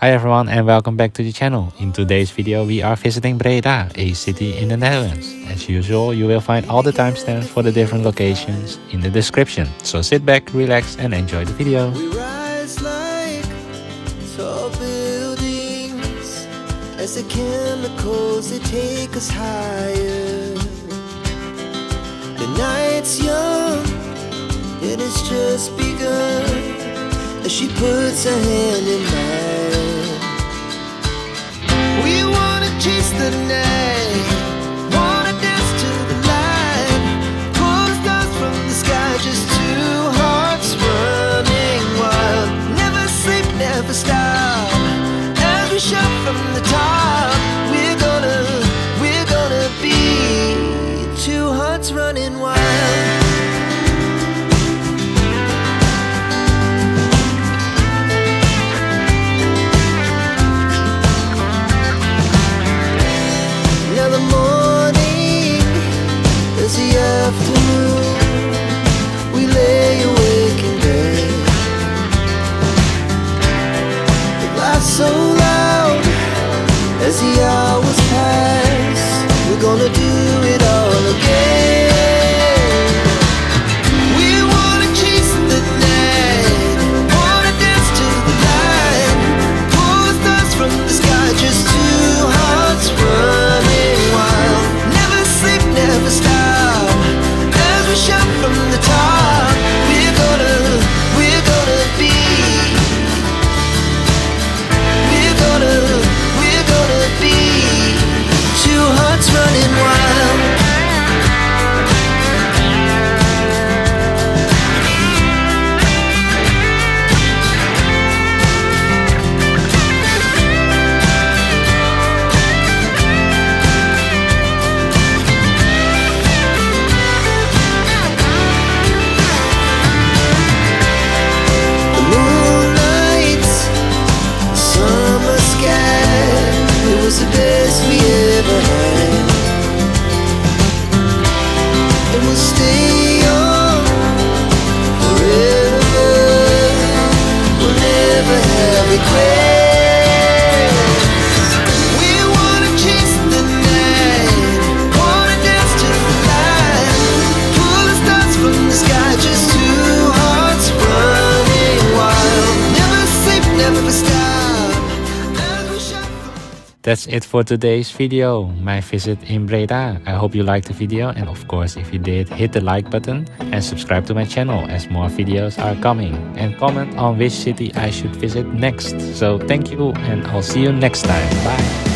Hi everyone and welcome back to the channel. In today's video we are visiting Breda, a city in the Netherlands. As usual, you will find all the timestamps for the different locations in the description. So sit back, relax and enjoy the video. We rise like tall buildings as the chemicals they take us higher. The night's young, it has just begun as she puts her hand in mine. We wanna chase the night, wanna dance to the light, pull stars from the sky, just two hearts running wild. Never sleep, never stop, as we shout from the top. We're gonna be two hearts running wild. We lay awake in bed. It laughs so loud as the hours pass. We're gonna do it all again. We wanna chase the night, wanna dance to the light, pull stars from the sky, just two hearts running wild. Never sleep, never stop, shout from the top. We're gonna be. We're gonna be two hearts running wild. The best we ever had, and we'll stay young forever. We'll never have regrets. We wanna chase the night, wanna dance to the light, pull the stars from the sky, just two hearts running wild. Never sleep, never stop. That's it for today's video, my visit in Breda. I hope you liked the video, and of course if you did, hit the like button and subscribe to my channel as more videos are coming, and comment on which city I should visit next. So thank you and I'll see you next time. Bye.